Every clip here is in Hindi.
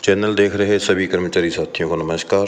चैनल देख रहे सभी कर्मचारी साथियों को नमस्कार।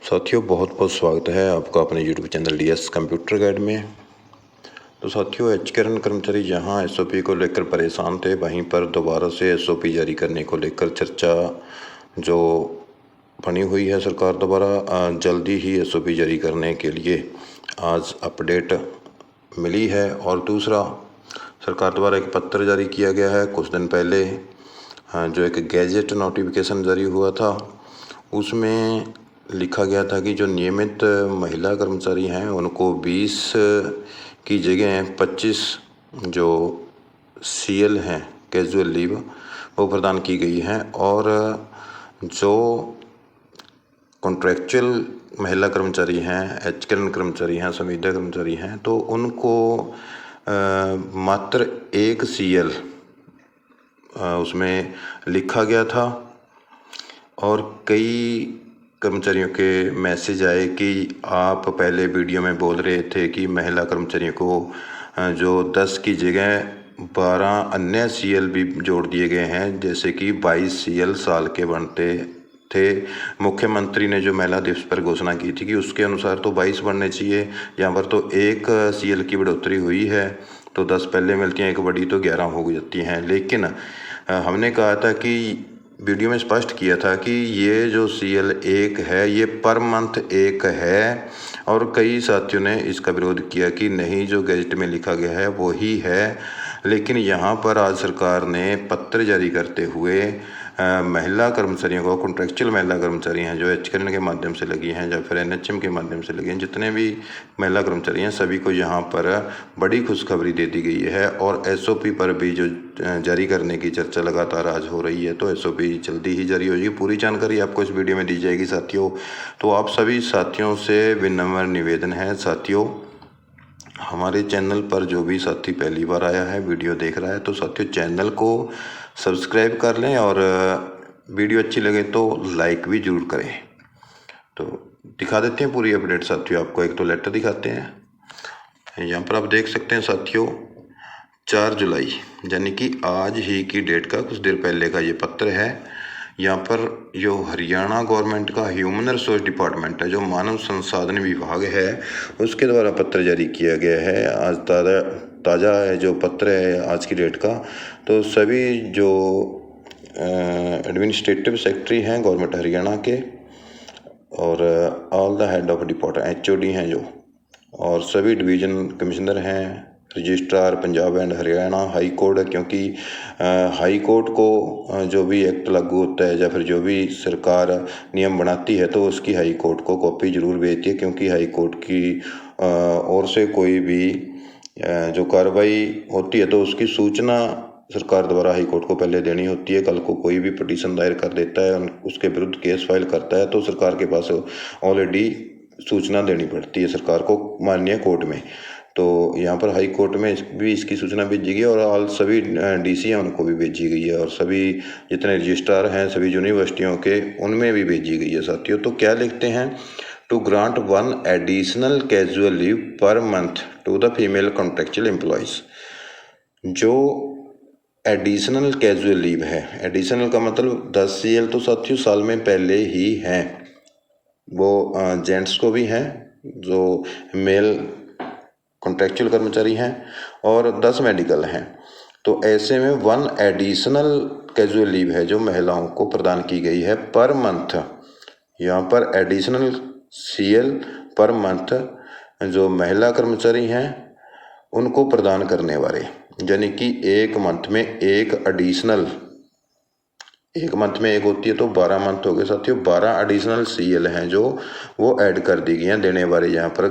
साथियों, बहुत बहुत स्वागत है आपका अपने YouTube channel DS computer guide में। तो साथियों, एचकेआरएन कर्मचारी जहां एसओपी को लेकर परेशान थे, वहीं पर दोबारा से एसओपी जारी करने को लेकर चर्चा जो बनी हुई है सरकार द्वारा, जल्दी ही एसओपी जारी करने के लिए आज अपडेट मिली है। और दूसरा, सरकार द्वारा एक पत्र जारी किया गया है कुछ दिन पहले, जो एक गैजेट नोटिफिकेशन जारी हुआ था, उसमें लिखा गया था कि जो नियमित महिला कर्मचारी हैं उनको 20 की जगह 25 जो सीएल हैं कैजुअल लीव वो प्रदान की गई हैं। और जो कॉन्ट्रैक्चुअल महिला कर्मचारी हैं, एचकेआरएन कर्मचारी हैं, संविदा कर्मचारी हैं, तो उनको मात्र 1 सीएल उसमें लिखा गया था। और कई कर्मचारियों के मैसेज आए कि आप पहले वीडियो में बोल रहे थे कि महिला कर्मचारियों को जो 10 की जगह 12 अन्य सीएल भी जोड़ दिए गए हैं, जैसे कि 22 सीएल साल के बनते थे। मुख्यमंत्री ने जो महिला दिवस पर घोषणा की थी कि उसके अनुसार तो 22 बनने चाहिए, यहाँ पर तो 1 सीएल की बढ़ोतरी हुई है, तो 10 पहले मिलती हैं, एक बड़ी तो 11 हो जाती हैं। लेकिन हमने कहा था कि वीडियो में स्पष्ट किया था कि ये जो सीएल 1 है ये पर मंथ 1 है, और कई साथियों ने इसका विरोध किया कि नहीं, जो गैजेट में लिखा गया है वो ही है। लेकिन यहाँ पर आज सरकार ने पत्र जारी करते हुए महिला कर्मचारियों को, कॉन्ट्रैक्चुअल महिला कर्मचारी हैं जो एचकेआरएन के माध्यम से लगी हैं या फिर एनएचएम के माध्यम से लगी हैं, जितने भी महिला कर्मचारी हैं सभी को यहाँ पर बड़ी खुशखबरी दे दी गई है। और एसओपी पर भी जो जारी करने की चर्चा लगातार आज हो रही है, तो एसओपी जल्दी ही जारी हो जाएगी। पूरी जानकारी आपको इस वीडियो में दी जाएगी साथियों। तो आप सभी साथियों से विनम्र निवेदन है साथियों, हमारे चैनल पर जो भी साथी पहली बार आया है, वीडियो देख रहा है, तो साथियों चैनल को सब्सक्राइब कर लें और वीडियो अच्छी लगे तो लाइक भी ज़रूर करें। तो दिखा देते हैं पूरी अपडेट साथियों, आपको एक तो लेटर दिखाते हैं। यहाँ पर आप देख सकते हैं साथियों, 4 जुलाई यानी कि आज ही की डेट का कुछ देर पहले का ये पत्र है। यहाँ पर जो हरियाणा गवर्नमेंट का ह्यूमन रिसोर्स डिपार्टमेंट है, जो मानव संसाधन विभाग है, उसके द्वारा पत्र जारी किया गया है। आज ताज़ा है जो पत्र है आज की डेट का। तो सभी जो एडमिनिस्ट्रेटिव सेक्रेटरी हैं गवर्नमेंट हरियाणा के, और all the head of department HOD हैं जो, और सभी डिवीज़न कमिश्नर हैं, registrar Punjab and Haryana, high court है, क्योंकि हाई कोर्ट को जो भी एक्ट लागू होता है या फिर जो भी सरकार नियम बनाती है, तो उसकी हाई कोर्ट को कॉपी ज़रूर भेजती है, क्योंकि हाई कोर्ट की ओर से कोई भी जो कार्रवाई होती है तो उसकी सूचना सरकार द्वारा हाई कोर्ट को पहले देनी होती है। कल को कोई भी पिटीशन दायर कर देता है, उसके विरुद्ध केस फाइल करता है, तो सरकार के पास ऑलरेडी सूचना देनी पड़ती है सरकार को माननीय कोर्ट में। तो यहाँ पर हाई कोर्ट में भी इसकी सूचना भेजी गई, और ऑल सभी डीसी हैं उनको भी भेजी गई है, और सभी जितने रजिस्ट्रार हैं सभी यूनिवर्सिटियों के, उनमें भी भेजी गई है साथियों। तो क्या लिखते हैं, to grant 1 additional casual leave per month to the female contractual employees. जो एडिशनल कैजुअल लीव है, एडिशनल का मतलब 10 सीएल तो साथियों साल में पहले ही हैं, वो जेंट्स को भी हैं जो मेल कॉन्ट्रैक्चुअल कर्मचारी हैं, और 10 मेडिकल हैं। तो ऐसे में 1 एडिशनल कैजुअल लीव है जो महिलाओं को प्रदान की गई है पर मंथ। यहाँ पर एडिशनल सीएल पर मंथ जो महिला कर्मचारी हैं उनको प्रदान करने वाले, यानी कि एक मंथ में एक एडिशनल, एक मंथ में एक होती है तो 12 मंथ हो गए साथियों, 12 एडिशनल सीएल हैं जो वो ऐड कर दी गई हैं देने वाले। यहाँ पर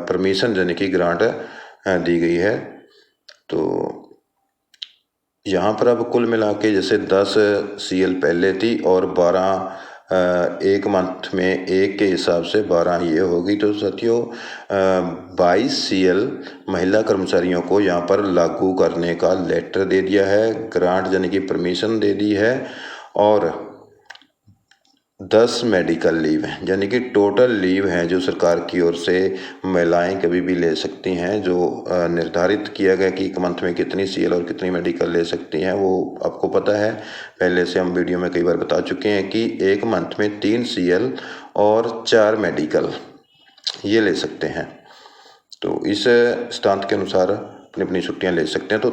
परमिशन यानी कि ग्रांट दी गई है। तो यहाँ पर अब कुल मिला के जैसे 10 सीएल पहले थी और 12 एक मंथ में एक के हिसाब से 12 ये होगी, तो साथियों 22 सीएल महिला कर्मचारियों को यहाँ पर लागू करने का लेटर दे दिया है, ग्रांट यानी कि परमिशन दे दी है। और 10 मेडिकल लीव हैं, यानी कि टोटल लीव हैं जो सरकार की ओर से महिलाएं कभी भी ले सकती हैं। जो निर्धारित किया गया कि एक मंथ में कितनी सीएल और कितनी मेडिकल ले सकती हैं, वो आपको पता है, पहले से हम वीडियो में कई बार बता चुके हैं कि एक मंथ में 3 सीएल और 4 मेडिकल ये ले सकते हैं। तो इस सिद्धांत के अनुसार अपनी अपनी छुट्टियां ले सकते हैं। तो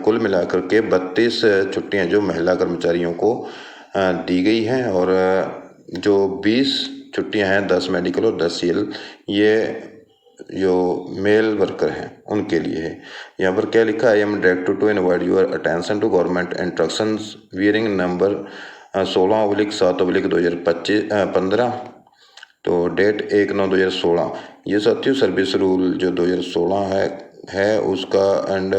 कुल मिलाकर के 32 छुट्टियां जो महिला कर्मचारियों को दी गई हैं, और जो 20 छुट्टियां हैं 10 मेडिकल और 10 सीएल, ये जो मेल वर्कर हैं उनके लिए है। यहाँ पर क्या लिखा है, I am directed to invite your attention to government instructions bearing number 16/7/2015। तो डेट 1/9/2016, ये साथियों सर्विस रूल जो 2016 है उसका and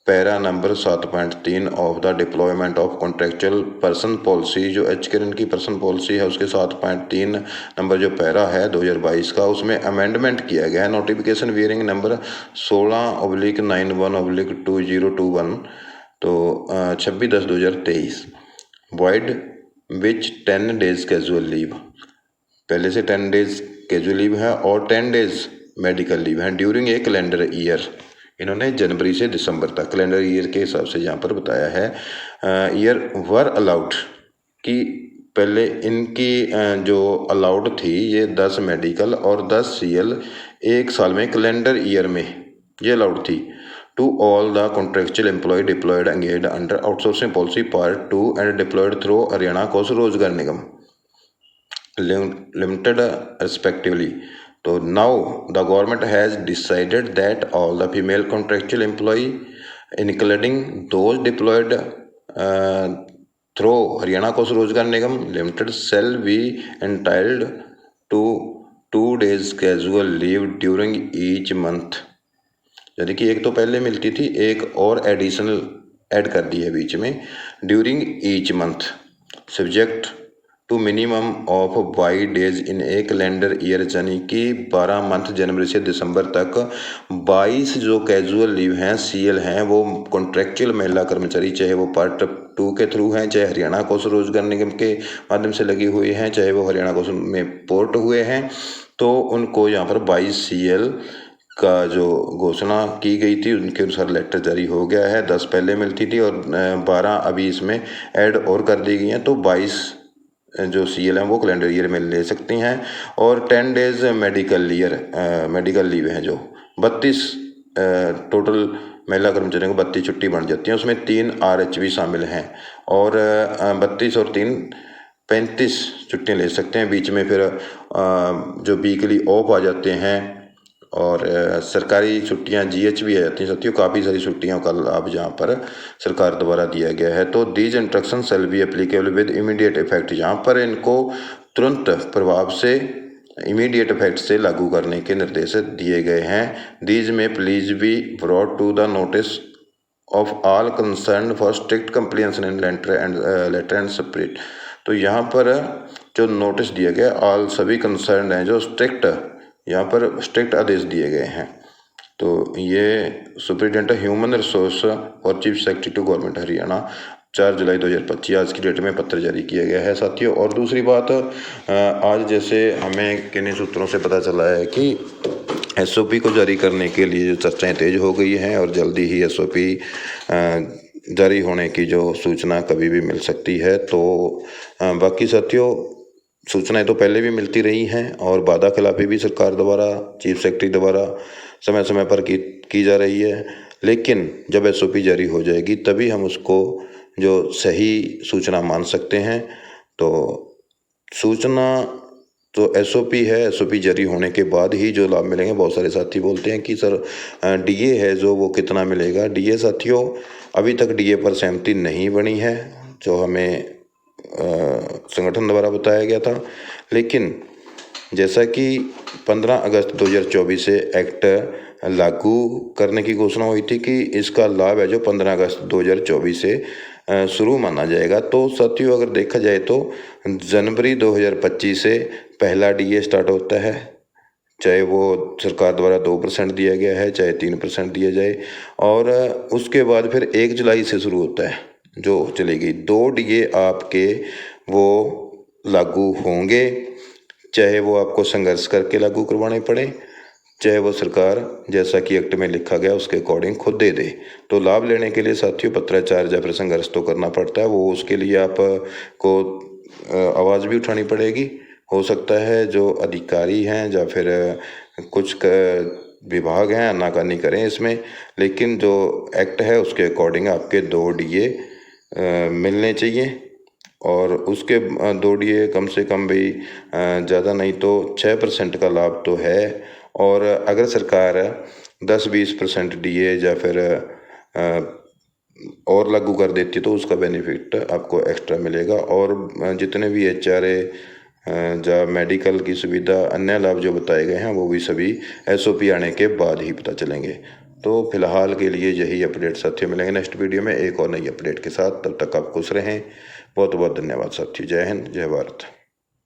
para number 7.3 of the deployment of contractual person policy, जो एचकेरन की पर्सन पॉलिसी है उसके 7.3 नंबर जो पैरा है 2022 का, उसमें अमेंडमेंट किया गया है। नोटिफिकेशन वियरिंग नंबर 16/91/2021, तो 26/10/2023, वाइड विच 10 डेज कैजुअल लीव, पहले से 10 डेज कैजुअल लीव है और 10 डेज मेडिकल लीव है ड्यूरिंग ए कैलेंडर ईयर। इन्होंने जनवरी से दिसंबर तक कैलेंडर ईयर के हिसाब से यहाँ पर बताया है। ईयर वर अलाउड कि पहले इनकी जो अलाउड थी ये 10 मेडिकल और 10 सीएल एक साल में कैलेंडर ईयर में ये अलाउड थी to all the contractual employee deployed engaged under outsourcing policy part 2 and deployed through Haryana Kosh Rozgar Nigam limited respectively. So now the government has decided that all the female contractual employee, including those deployed through Haryana Coast Rozgar Nigam Limited, shall be entitled to 2 days casual leave during each month। यानी कि एक तो पहले मिलती थी, एक और एडिशनल ऐड कर दी है बीच में, during each month, subject to minimum of 22 days in a calendar year, यानी कि 12 मंथ जनवरी से दिसंबर तक 22 जो कैजुअल लीव हैं सीएल हैं वो कॉन्ट्रेक्चुअल महिला कर्मचारी, चाहे वो पार्ट 2 के थ्रू हैं, चाहे हरियाणा कोष रोजगार निगम के माध्यम से लगी हुई हैं, चाहे वो हरियाणा कोष में पोर्ट हुए हैं, तो उनको यहाँ पर 22 सीएल का जो घोषणा की गई थी उनके अनुसार लेटर जारी हो गया है। 10 पहले मिलती थी और 12 अभी इसमें ऐड और कर दी गई हैं, तो 22 जो सीएल हैं वो कैलेंडर ईयर में ले सकती हैं। और 10 डेज मेडिकल लीव हैं जो 32 टोटल महिला कर्मचारियों को 32 छुट्टी बन जाती है, उसमें 3 आरएचवी शामिल हैं, और 32 और 3 35 छुट्टियाँ ले सकते हैं। बीच में फिर जो वीकली ऑफ आ जाते हैं और सरकारी छुट्टियां जीएच भी आ जाती हैं साथियों, काफ़ी सारी छुट्टियों का लाभ यहाँ पर सरकार द्वारा दिया गया है। तो these instruction shall be applicable with immediate effect, यहाँ पर इनको तुरंत प्रभाव से इमीडिएट इफेक्ट से लागू करने के निर्देश दिए गए हैं। These may please be brought to the notice of all concern for strict compliance in letter and spirit. तो यहाँ पर जो नोटिस दिया गया ऑल सभी कंसर्न हैं जो स्ट्रिक्ट, यहाँ पर स्ट्रिक्ट आदेश दिए गए हैं। तो ये सुप्रिटेंडेंट ह्यूमन रिसोर्स और chief secretary to government Haryana 4 जुलाई 2025 आज की डेट में पत्र जारी किया गया है साथियों। और दूसरी बात, आज जैसे हमें किन्हीं सूत्रों से पता चला है कि एसओपी को जारी करने के लिए जो चर्चाएं तेज हो गई हैं और जल्दी ही एसओपी जारी होने की जो सूचना कभी भी मिल सकती है। तो बाकी साथियों सूचनाएं तो पहले भी मिलती रही हैं और वादा खिलाफी भी सरकार द्वारा, चीफ सेक्रेटरी द्वारा समय समय पर की जा रही है, लेकिन जब एसओपी जारी हो जाएगी तभी हम उसको जो सही सूचना मान सकते हैं। तो सूचना तो एसओपी है, एसओपी जारी होने के बाद ही जो लाभ मिलेंगे। बहुत सारे साथी बोलते हैं कि सर डीए है जो वो कितना मिलेगा। डीए साथियों अभी तक डीए पर सहमति नहीं बनी है जो हमें संगठन द्वारा बताया गया था, लेकिन जैसा कि 15 अगस्त 2024 से एक्ट लागू करने की घोषणा हुई थी कि इसका लाभ है जो 15 अगस्त 2024 से शुरू माना जाएगा। तो साथियों अगर देखा जाए तो जनवरी 2025 से पहला डीए स्टार्ट होता है, चाहे वो सरकार द्वारा 2% दिया गया है चाहे 3% दिया जाए, और उसके बाद फिर 1 जुलाई से शुरू होता है जो चलेगी 2 डीए आपके वो लागू होंगे, चाहे वो आपको संघर्ष करके लागू करवाने पड़े, चाहे वो सरकार जैसा कि एक्ट में लिखा गया उसके अकॉर्डिंग खुद दे दे। तो लाभ लेने के लिए साथियों पत्राचार या फिर संघर्ष तो करना पड़ता है। वो उसके लिए आपको आवाज़ भी उठानी पड़ेगी। हो सकता है जो अधिकारी हैं या फिर कुछ विभाग हैं आनाकानी करें इसमें, लेकिन जो एक्ट है उसके अकॉर्डिंग आपके 2 DA मिलने चाहिए। और उसके 2 DA कम से कम भाई ज़्यादा नहीं तो 6% का लाभ तो है। और अगर सरकार 10-20% DA या फिर और लागू कर देती है तो उसका बेनिफिट आपको एक्स्ट्रा मिलेगा। और जितने भी HRA या मेडिकल की सुविधा अन्य लाभ जो बताए गए हैं वो भी सभी SOP आने के बाद ही पता चलेंगे। तो फिलहाल के लिए यही अपडेट साथियों, मिलेंगे नेक्स्ट वीडियो में एक और नई अपडेट के साथ। तब तक आप खुश रहें। बहुत बहुत धन्यवाद साथियों। जय हिंद, जय भारत।